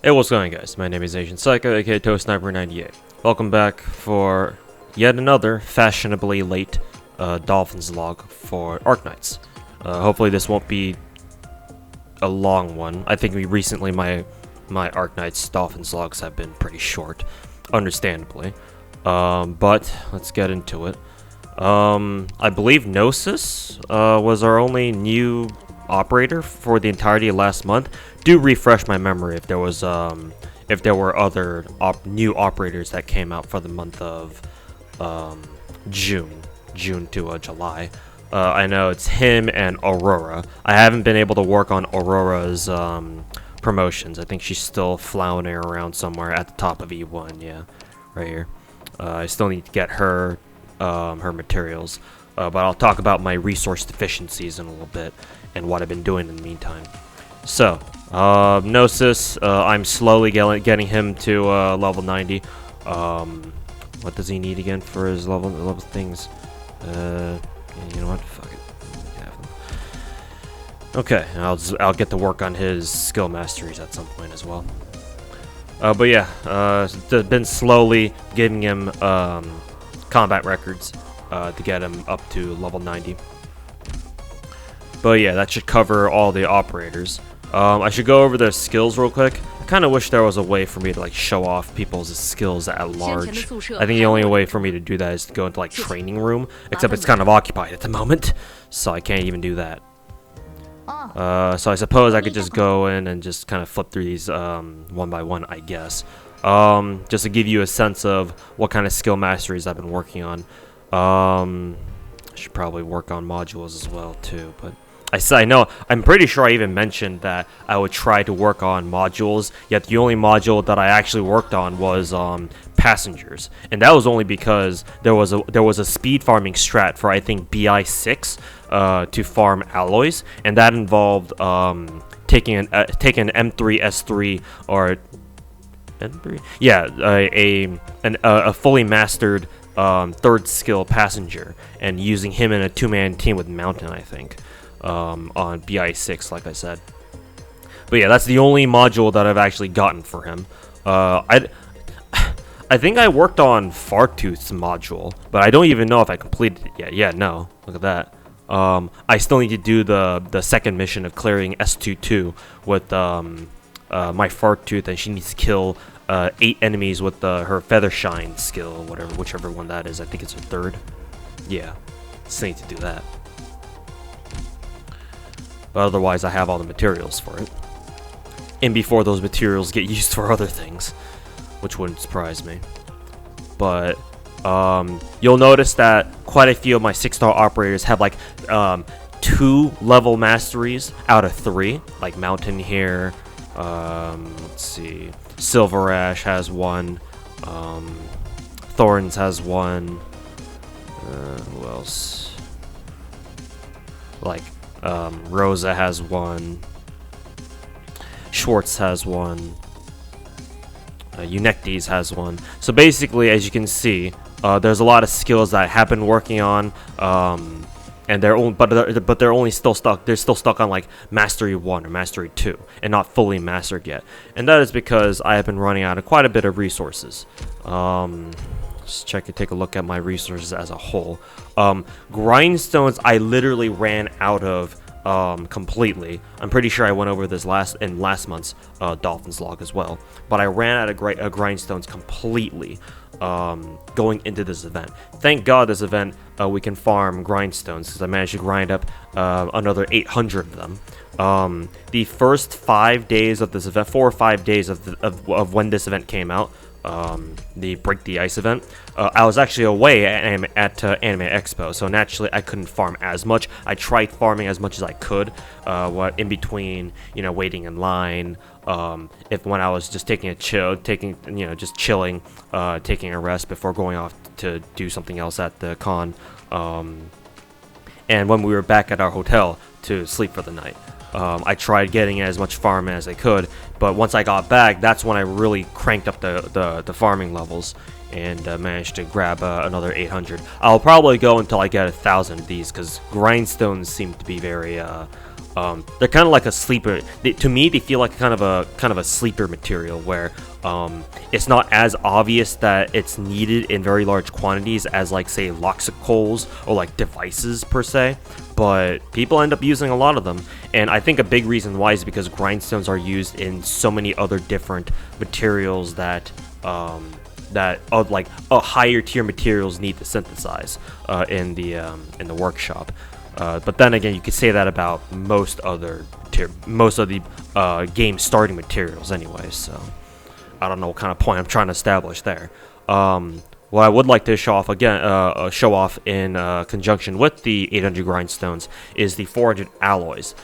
Hey, what's going on, guys? My name is Asian Psycho, aka Toast Sniper 98. Welcome back for yet another fashionably late Dolphins log for Arknights. Hopefully this won't be a long one. I think recently my Arknights Dolphins logs have been pretty short, understandably. But let's get into it. I believe Gnosis was our only new operator for the entirety of last month. Do refresh my memory if there were other new operators that came out for the month of June to July. I know it's him and Aurora. I haven't been able to work on Aurora's promotions. I think she's still floundering around somewhere at the top of E1. Yeah, right here. I still need to get her her materials, but I'll talk about my resource deficiencies in a little bit and what I've been doing in the meantime. So, Gnosis, I'm slowly getting him to level 90. What does he need again for his level things? You know what? Fuck it. Okay, I'll get to work on his skill masteries at some point as well. But yeah, been slowly giving him combat records to get him up to level 90. But yeah, that should cover all the operators. I should go over their skills real quick. I kind of wish there was a way for me to like show off people's skills at large. I think the only way for me to do that is to go into like training room, except it's kind of occupied at the moment, so I can't even do that. So I suppose I could just go in and just kind of flip through these one by one, I guess. Just to give you a sense of what kind of skill masteries I've been working on. I should probably work on modules as well too, but I know, I'm pretty sure I even mentioned that I would try to work on modules, yet the only module that I actually worked on was passengers, and that was only because there was a speed farming strat for I think BI6 to farm alloys, and that involved taking an M3 S3 or M3, yeah, a fully mastered third skill passenger and using him in a two-man team with Mountain, I think. On BI6, like I said. But yeah, that's the only module that I've actually gotten for him. I think I worked on Fartooth's module, but I don't even know if I completed it yet. Yeah, no. Look at that. I still need to do the second mission of clearing S22 with my Fartooth, and she needs to kill 8 enemies with her Feather Shine skill, whichever one that is. I think it's her third. Yeah, still need to do that. But otherwise, I have all the materials for it. And before those materials get used for other things, which wouldn't surprise me. But you'll notice that quite a few of my 6-star operators have like 2 level masteries out of 3, like Mountain here. Let's see, Silver Ash has 1. Thorns has 1. Who else? Like Rosa has 1. Schwartz has 1. Unectes has 1. So basically, as you can see, there's a lot of skills that I have been working on, and they're only still stuck. They're still stuck on like Mastery 1 or Mastery 2, and not fully mastered yet. And that is because I have been running out of quite a bit of resources. Let's take a look at my resources as a whole. Grindstones I literally ran out of completely. I'm pretty sure I went over this last month's Dolphins log as well, but I ran out of grindstones completely going into this event. Thank God this event we can farm grindstones, because I managed to grind up another 800 of them. The first 5 days of this event, 4 or 5 days of when this event came out, the Break the Ice event, I was actually away at Anime Expo, so naturally I couldn't farm as much. I tried farming as much as I could, in between, waiting in line, when I was just taking just chilling, taking a rest before going off to do something else at the con, and when we were back at our hotel to sleep for the night. I tried getting as much farming as I could, but once I got back, that's when I really cranked up the farming levels. and managed to grab another 800. I'll probably go until I get 1,000 of these, because grindstones seem to be very they're kind of like a sleeper. To me, they feel like kind of a sleeper material, where it's not as obvious that it's needed in very large quantities as, like, say, loxicals or like devices per se, but people end up using a lot of them. And I think a big reason why is because grindstones are used in so many other different materials that like higher tier materials need to synthesize in the workshop. But then again, you could say that about most of the game starting materials anyway, so I don't know what kind of point I'm trying to establish there. What I would like to show off in conjunction with the 800 grindstones is the 400 alloys.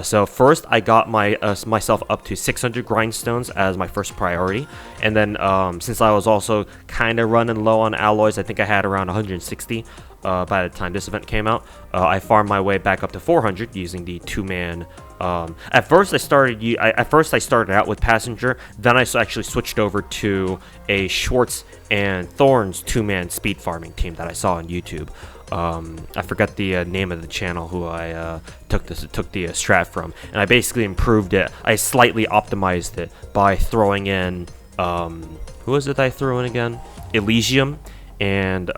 So first, I got myself up to 600 grindstones as my first priority, and then since I was also kind of running low on alloys, I think I had around 160 by the time this event came out. I farmed my way back up to 400 using the two-man. At first, I started out with passenger. Then I actually switched over to a Schwartz and Thorns two-man speed farming team that I saw on YouTube. I forgot the name of the channel who I took the strat from, and I basically improved it. I slightly optimized it by throwing in who was it I threw in again? Elysium and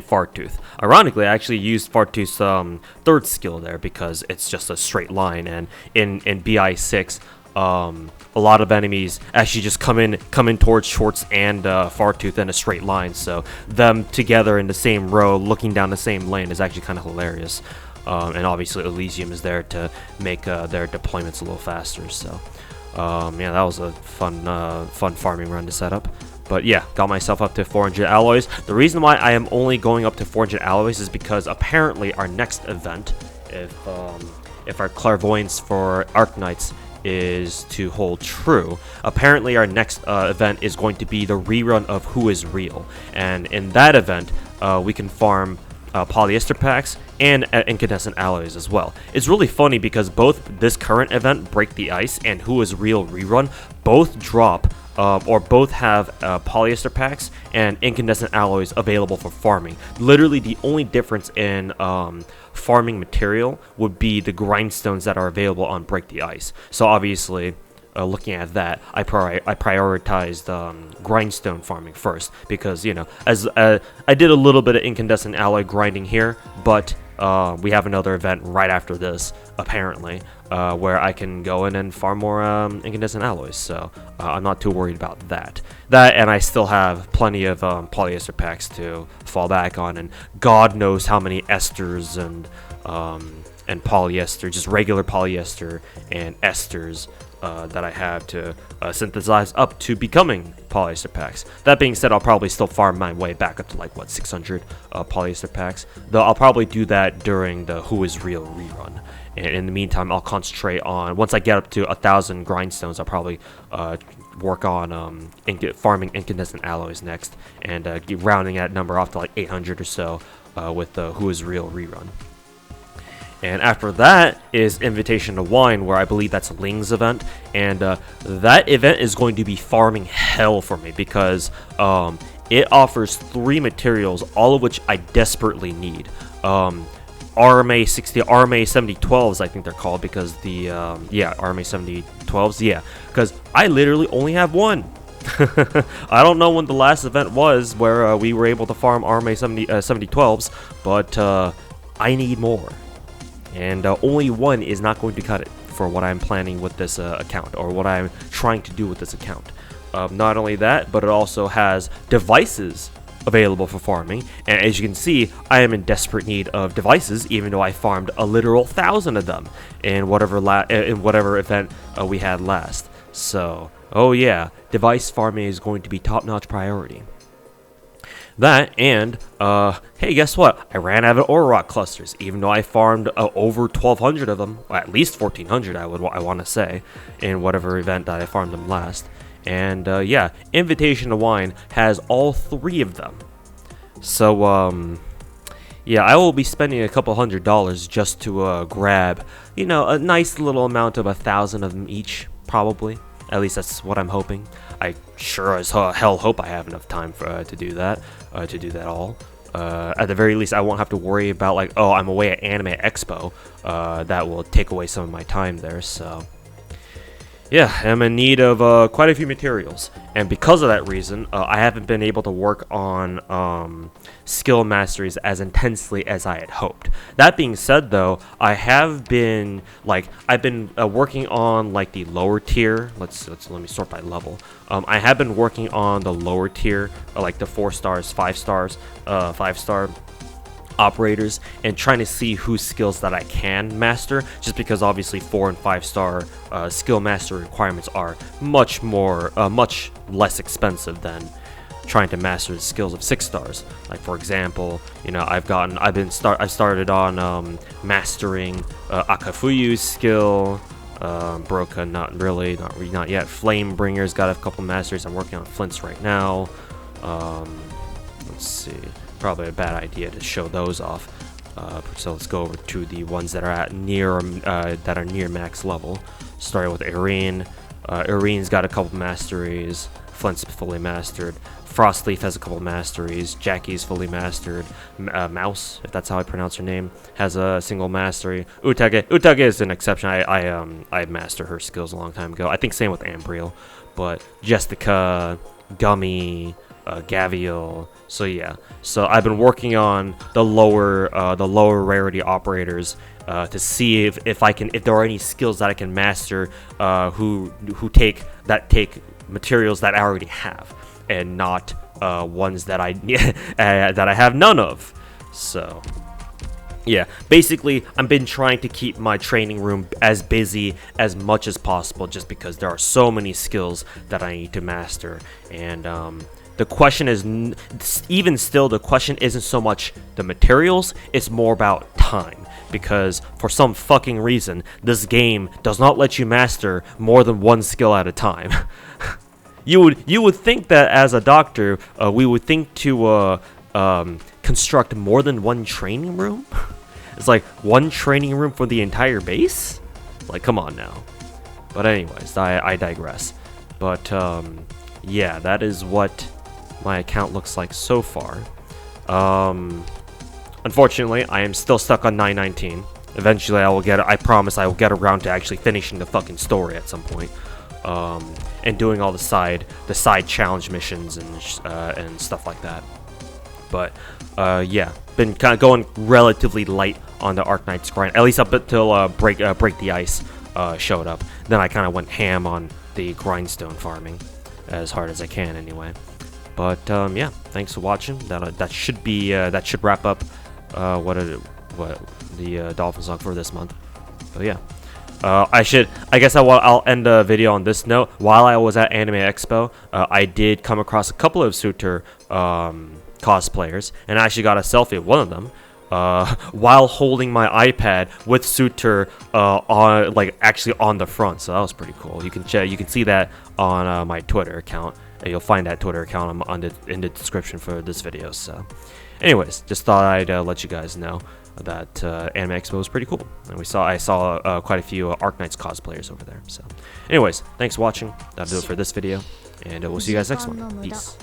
Fartooth. Ironically, I actually used Fartooth's third skill there because it's just a straight line, and in BI6 a lot of enemies actually just come in towards Schwartz and Fartooth in a straight line, so them together in the same row looking down the same lane is actually kind of hilarious. And obviously Elysium is there to make their deployments a little faster, so yeah, that was a fun farming run to set up. But yeah, got myself up to 400 alloys. The reason why I am only going up to 400 alloys is because apparently our next event, if our clairvoyance for Arknights is to hold true, apparently our next event is going to be the rerun of Who is Real, and in that event we can farm polyester packs and incandescent alloys as well. It's really funny because both this current event, Break the Ice, and Who is Real rerun both drop or both have polyester packs and incandescent alloys available for farming. Literally the only difference in farming material would be the grindstones that are available on Break the Ice. So obviously, looking at that, I prioritized grindstone farming first, because, you know, as I did a little bit of incandescent alloy grinding here, but we have another event right after this, apparently, where I can go in and farm more incandescent alloys, so I'm not too worried about that. And I still have plenty of polyester packs to fall back on, and God knows how many esters and polyester, just regular polyester and esters that I have to synthesize up to becoming polyester packs. That being said, I'll probably still farm my way back up to like, what, 600 polyester packs, though I'll probably do that during the Who is Real rerun. And in the meantime, I'll concentrate on, once I get up to 1,000 grindstones, I'll probably work on farming incandescent alloys next, and rounding that number off to like 800 or so with the Who is Real rerun. And after that is Invitation to Wine, where I believe that's Ling's event, and that event is going to be farming hell for me, because it offers 3 materials, all of which I desperately need. RMA 7012s, I think they're called, because the yeah, RMA 7012s, yeah, because I literally only have one. I don't know when the last event was where we were able to farm RMA 7012s, but I need more. And only one is not going to cut it for what I'm planning with this account, or what I'm trying to do with this account. Not only that, but it also has devices available for farming, and as you can see, I am in desperate need of devices, even though I farmed a literal 1,000 of them in whatever event we had last. So, oh yeah, device farming is going to be top-notch priority. That, and hey, guess what? I ran out of ore rock clusters, even though I farmed over 1,200 of them, or at least 1,400, I want to say, in whatever event that I farmed them last. And yeah, Invitation to Wine has all 3 of them. So yeah, I will be spending a couple $100 just to grab, you know, a nice little amount of 1,000 of them each, probably. At least that's what I'm hoping. I sure as hell hope I have enough time for to do that all. At the very least, I won't have to worry about like, oh, I'm away at Anime Expo. That will take away some of my time there. So yeah, I'm in need of quite a few materials, and because of that reason, I haven't been able to work on skill masteries as intensely as I had hoped. That being said, though, I have been working on like the lower tier. Let me sort by level. I have been working on the lower tier, like the 4 stars, 5 stars, 5-star operators, and trying to see whose skills that I can master, just because obviously 4 and 5-star skill master requirements are much less expensive than trying to master the skills of 6 stars. Like for example, you know, I started on mastering Akafuyu's skill. Broca, not yet. Flamebringer's got a couple masters. I'm working on Flint's right now. Let's see. Probably a bad idea to show those off. So let's go over to the ones that are near max level. Starting with Irene. Irene's got a couple masteries. Flint's fully mastered. Frostleaf has a couple masteries. Jackie's fully mastered. Mouse, if that's how I pronounce her name, has a single mastery. Utage is an exception. I mastered her skills a long time ago. I think same with Ambriel, but Jessica, Gummy, Gavial. So yeah, so I've been working on the lower rarity operators to see if there are any skills that I can master who take materials that I already have, and not ones that I that I have none of. So yeah, basically I've been trying to keep my training room as busy as much as possible, just because there are so many skills that I need to master. And the question is, even still, the question isn't so much the materials, it's more about time. Because for some fucking reason, this game does not let you master more than one skill at a time. You would think that as a doctor, we would think to construct more than one training room. It's like one training room for the entire base? Like, come on now. But anyways, I digress. But yeah, that is what my account looks like so far. Unfortunately, I am still stuck on 919. Eventually, I promise I will get around to actually finishing the fucking story at some point. And doing all the side challenge missions and stuff like that. But yeah, been kind of going relatively light on the Arknights grind, at least up until break the ice showed up. Then I kind of went ham on the Grindstone farming, as hard as I can anyway. But yeah, thanks for watching. That should wrap up what the Dolphin song for this month. But yeah. I guess I'll end the video on this note. While I was at Anime Expo, I did come across a couple of Suitor cosplayers, and I actually got a selfie of one of them while holding my iPad with Suitor actually on the front. So that was pretty cool. You can see that on my Twitter account. You'll find that Twitter account in the description for this video. So, anyways, just thought I'd let you guys know that Anime Expo was pretty cool, and I saw quite a few Arknights cosplayers over there. So anyways, thanks for watching. That'll do it for this video, and we'll see you guys next one. Peace.